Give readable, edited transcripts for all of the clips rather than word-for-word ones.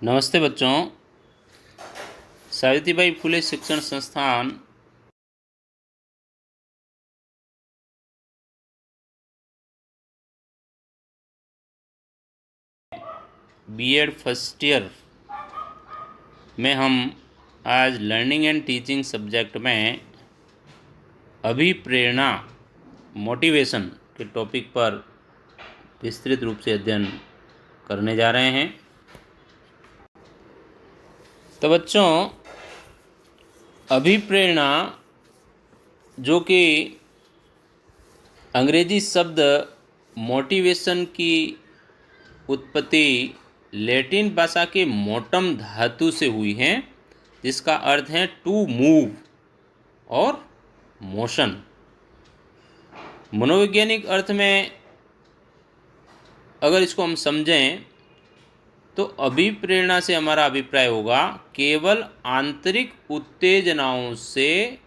नमस्ते बच्चों। सावित्रीबाई फुले शिक्षण संस्थान बीएड फर्स्ट ईयर में हम आज लर्निंग एंड टीचिंग सब्जेक्ट में अभिप्रेरणा मोटिवेशन के टॉपिक पर विस्तृत रूप से अध्ययन करने जा रहे हैं। तो बच्चों, अभिप्रेरणा जो कि अंग्रेजी शब्द मोटिवेशन की उत्पत्ति लैटिन भाषा के मोटम धातु से हुई है, जिसका अर्थ है टू मूव और मोशन। मनोवैज्ञानिक अर्थ में अगर इसको हम समझें तो अभिप्रेरणा से हमारा अभिप्राय होगा केवल आंतरिक उत्तेजनाओं से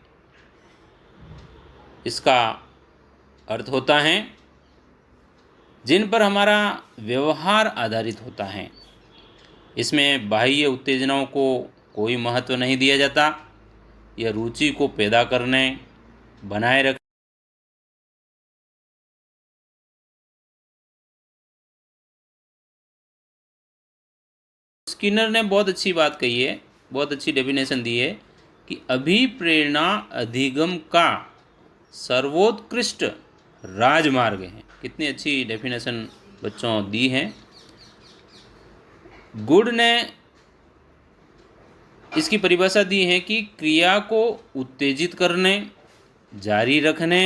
इसका अर्थ होता है जिन पर हमारा व्यवहार आधारित होता है। इसमें बाह्य उत्तेजनाओं को कोई महत्व नहीं दिया जाता। यह रुचि को पैदा करने, बनाए रख स्किनर ने बहुत अच्छी बात कही है, बहुत अच्छी डेफिनेशन दी है कि अभिप्रेरणा अधिगम का सर्वोत्कृष्ट राजमार्ग है। कितनी अच्छी डेफिनेशन बच्चों दी है। गुड ने इसकी परिभाषा दी है कि क्रिया को उत्तेजित करने, जारी रखने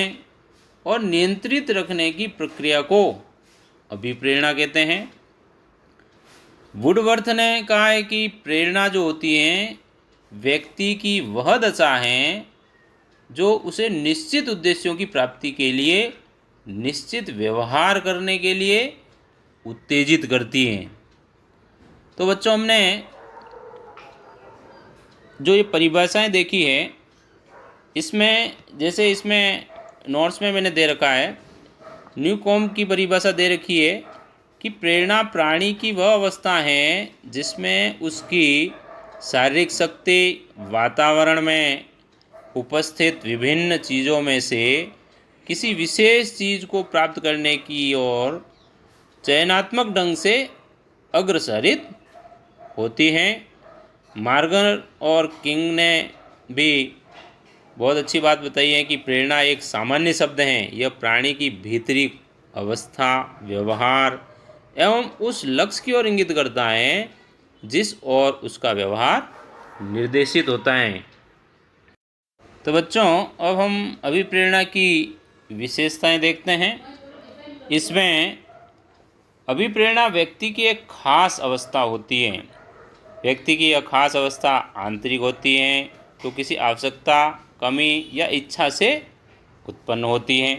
और नियंत्रित रखने की प्रक्रिया को अभिप्रेरणा कहते हैं। वुडवर्थ ने कहा है कि प्रेरणा जो होती है व्यक्ति की वह दशा है जो उसे निश्चित उद्देश्यों की प्राप्ति के लिए निश्चित व्यवहार करने के लिए उत्तेजित करती है। तो बच्चों, हमने जो ये परिभाषाएं देखी है, इसमें जैसे इसमें नोट्स में मैंने दे रखा है, न्यूकॉम की परिभाषा दे रखी है कि प्रेरणा प्राणी की वह अवस्था है जिसमें उसकी शारीरिक शक्ति वातावरण में उपस्थित विभिन्न चीज़ों में से किसी विशेष चीज़ को प्राप्त करने की ओर चयनात्मक ढंग से अग्रसरित होती हैं। मार्गर और किंग ने भी बहुत अच्छी बात बताई है कि प्रेरणा एक सामान्य शब्द है। यह प्राणी की भीतरी अवस्था, व्यवहार एवं उस लक्ष्य की ओर इंगित करता है जिस ओर उसका व्यवहार निर्देशित होता है। तो बच्चों, अब हम अभिप्रेरणा की विशेषताएं देखते हैं। इसमें अभिप्रेरणा व्यक्ति की एक खास अवस्था होती है। व्यक्ति की यह खास अवस्था आंतरिक होती है तो किसी आवश्यकता, कमी या इच्छा से उत्पन्न होती है।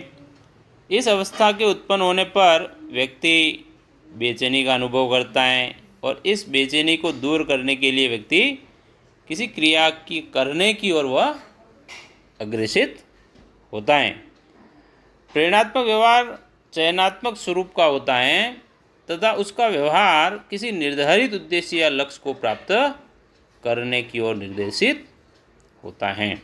इस अवस्था के उत्पन्न होने पर व्यक्ति बेचैनी का अनुभव करता है और इस बेचैनी को दूर करने के लिए व्यक्ति किसी क्रिया की करने की ओर वह अग्रसित होता है। प्रेरणात्मक व्यवहार चयनात्मक स्वरूप का होता है तथा उसका व्यवहार किसी निर्धारित उद्देश्य या लक्ष्य को प्राप्त करने की ओर निर्देशित होता है।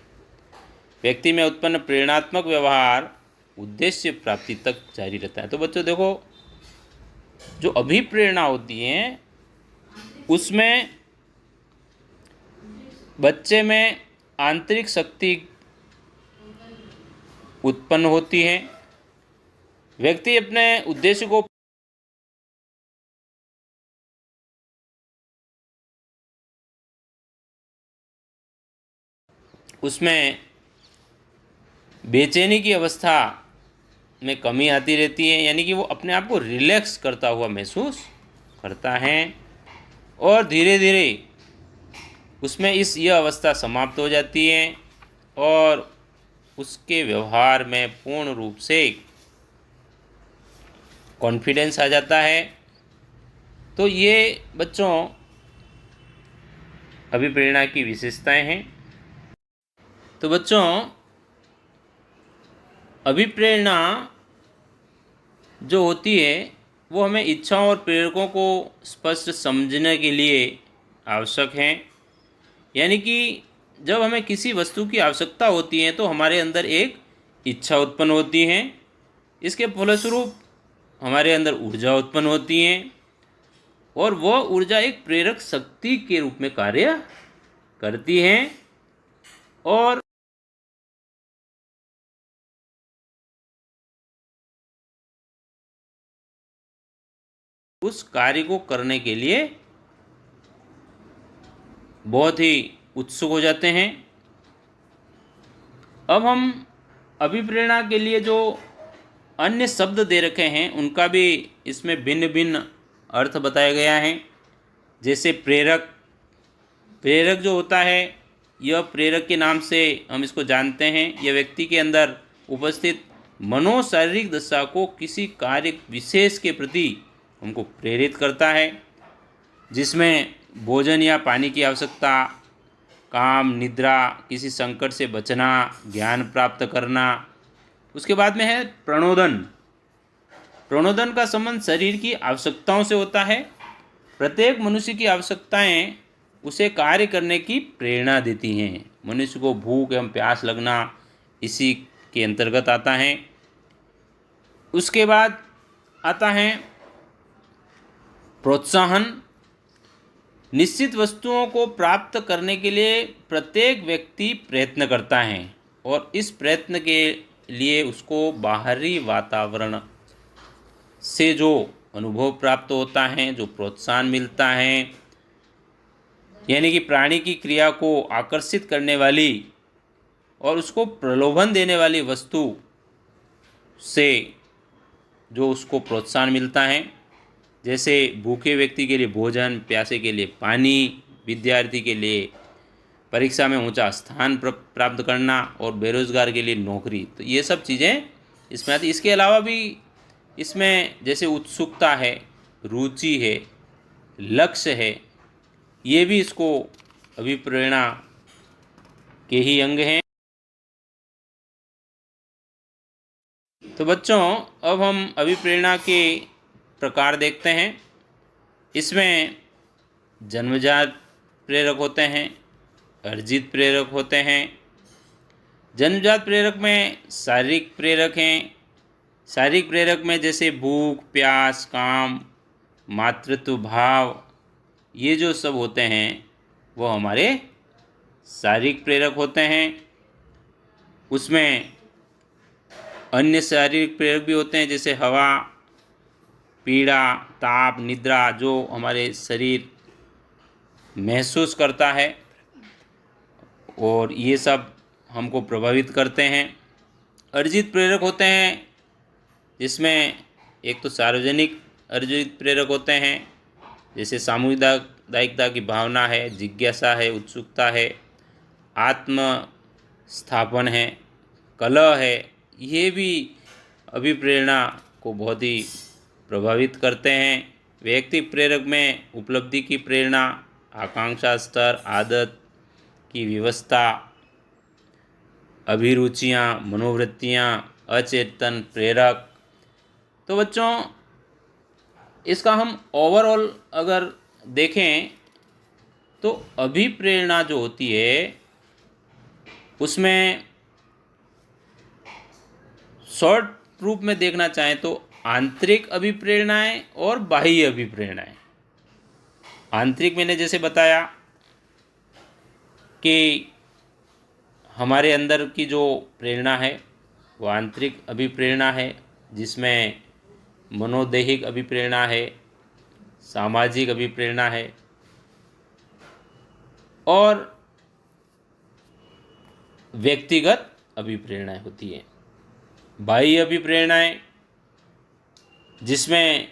व्यक्ति में उत्पन्न प्रेरणात्मक व्यवहार उद्देश्य प्राप्ति तक जारी रहता है। तो बच्चों देखो, जो अभिप्रेरणा होती है उसमें बच्चे में आंतरिक शक्ति उत्पन्न होती है। व्यक्ति अपने उद्देश्य को उसमें बेचैनी की अवस्था में कमी आती रहती है, यानी कि वो अपने आप को रिलैक्स करता हुआ महसूस करता है और धीरे धीरे उसमें यह अवस्था समाप्त हो जाती है और उसके व्यवहार में पूर्ण रूप से कॉन्फिडेंस आ जाता है। तो ये बच्चों अभिप्रेरणा की विशेषताएं हैं। तो बच्चों, अभिप्रेरणा जो होती है वो हमें इच्छाओं और प्रेरकों को स्पष्ट समझने के लिए आवश्यक हैं। यानी कि जब हमें किसी वस्तु की आवश्यकता होती है तो हमारे अंदर एक इच्छा उत्पन्न होती है। इसके फलस्वरूप हमारे अंदर ऊर्जा उत्पन्न होती है और वह ऊर्जा एक प्रेरक शक्ति के रूप में कार्य करती है और उस कार्य को करने के लिए बहुत ही उत्सुक हो जाते हैं। अब हम अभिप्रेरणा के लिए जो अन्य शब्द दे रखे हैं उनका भी इसमें भिन्न भिन्न अर्थ बताया गया है। जैसे प्रेरक, प्रेरक जो होता है यह प्रेरक के नाम से हम इसको जानते हैं। यह व्यक्ति के अंदर उपस्थित मनोशारीरिक दशा को किसी कार्य विशेष के प्रति हमको प्रेरित करता है, जिसमें भोजन या पानी की आवश्यकता, काम, निद्रा, किसी संकट से बचना, ज्ञान प्राप्त करना। उसके बाद में है प्रणोदन। प्रणोदन का संबंध शरीर की आवश्यकताओं से होता है। प्रत्येक मनुष्य की आवश्यकताएं उसे कार्य करने की प्रेरणा देती हैं। मनुष्य को भूख एवं प्यास लगना इसी के अंतर्गत आता है। उसके बाद आता है प्रोत्साहन। निश्चित वस्तुओं को प्राप्त करने के लिए प्रत्येक व्यक्ति प्रयत्न करता है और इस प्रयत्न के लिए उसको बाहरी वातावरण से जो अनुभव प्राप्त होता है, जो प्रोत्साहन मिलता है, यानी कि प्राणी की क्रिया को आकर्षित करने वाली और उसको प्रलोभन देने वाली वस्तु से जो उसको प्रोत्साहन मिलता है। जैसे भूखे व्यक्ति के लिए भोजन, प्यासे के लिए पानी, विद्यार्थी के लिए परीक्षा में ऊंचा स्थान प्राप्त करना और बेरोजगार के लिए नौकरी। तो ये सब चीज़ें इसमें आती। इसके अलावा भी इसमें जैसे उत्सुकता है, रुचि है, लक्ष्य है, ये भी इसको अभिप्रेरणा के ही अंग हैं। तो बच्चों, अब हम अभिप्रेरणा के प्रकार देखते हैं। इसमें जन्मजात प्रेरक होते हैं, अर्जित प्रेरक होते हैं। जन्मजात प्रेरक में शारीरिक प्रेरक हैं। शारीरिक प्रेरक में जैसे भूख, प्यास, काम, मातृत्व भाव, ये जो सब होते हैं वो हमारे शारीरिक प्रेरक होते हैं। उसमें अन्य शारीरिक प्रेरक भी होते हैं, जैसे हवा, पीड़ा, ताप, निद्रा, जो हमारे शरीर महसूस करता है और ये सब हमको प्रभावित करते हैं। अर्जित प्रेरक होते हैं, जिसमें एक तो सार्वजनिक अर्जित प्रेरक होते हैं, जैसे सामुदायिकता की भावना है, जिज्ञासा है, उत्सुकता है, आत्म स्थापन है, कलह है। ये भी अभिप्रेरणा को बहुत ही प्रभावित करते हैं। वैयक्तिक प्रेरक में उपलब्धि की प्रेरणा, आकांक्षा स्तर, आदत की व्यवस्था, अभिरुचियाँ, मनोवृत्तियाँ, अचेतन प्रेरक। तो बच्चों, इसका हम ओवरऑल अगर देखें तो अभिप्रेरणा जो होती है उसमें शॉर्ट रूप में देखना चाहें तो आंतरिक अभिप्रेरणाएं और बाह्य अभिप्रेरणाएं। आंतरिक मैंने जैसे बताया कि हमारे अंदर की जो प्रेरणा है वो आंतरिक अभिप्रेरणा है, जिसमें मनोदैहिक अभिप्रेरणा है, सामाजिक अभिप्रेरणा है और व्यक्तिगत अभिप्रेरणाएं होती हैं। बाह्य अभिप्रेरणाएं जिसमें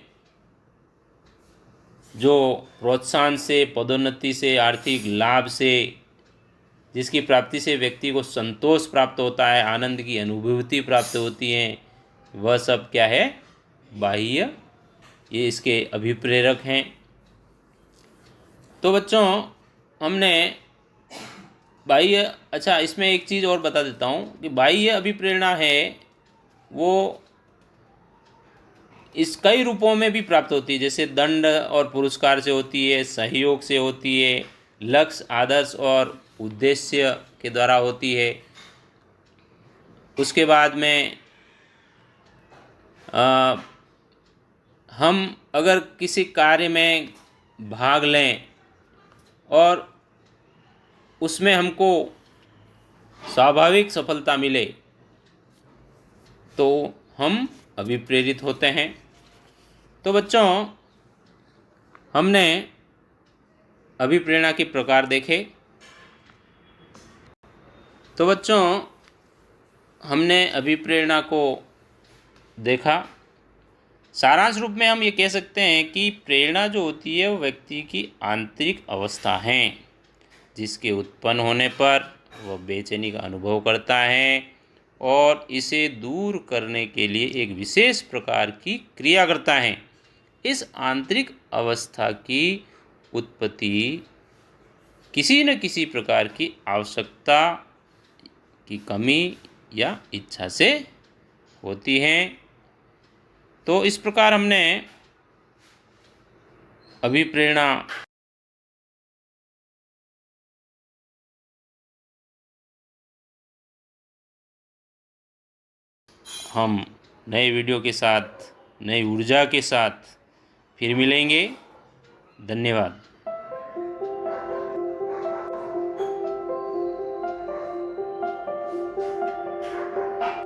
जो प्रोत्साहन से, पदोन्नति से, आर्थिक लाभ से, जिसकी प्राप्ति से व्यक्ति को संतोष प्राप्त होता है, आनंद की अनुभूति प्राप्त होती है, वह सब क्या है? बाह्य, ये इसके अभिप्रेरक हैं। तो बच्चों, हमने बाह्य, अच्छा इसमें एक चीज़ और बता देता हूँ कि बाह्य अभिप्रेरणा है वो इस कई रूपों में भी प्राप्त होती है, जैसे दंड और पुरस्कार से होती है, सहयोग से होती है, लक्ष्य, आदर्श और उद्देश्य के द्वारा होती है। उसके बाद में हम अगर किसी कार्य में भाग लें और उसमें हमको स्वाभाविक सफलता मिले तो हम अभिप्रेरित होते हैं। तो बच्चों, हमने अभिप्रेरणा के प्रकार देखे। तो बच्चों, हमने अभिप्रेरणा को देखा। सारांश रूप में हम ये कह सकते हैं कि प्रेरणा जो होती है वो व्यक्ति की आंतरिक अवस्था है, जिसके उत्पन्न होने पर वह बेचैनी का अनुभव करता है और इसे दूर करने के लिए एक विशेष प्रकार की क्रिया करता है। इस आंतरिक अवस्था की उत्पत्ति किसी न किसी प्रकार की आवश्यकता की कमी या इच्छा से होती है। तो इस प्रकार हमने अभिप्रेरणा हम नए वीडियो के साथ, नई ऊर्जा के साथ फिर मिलेंगे। धन्यवाद।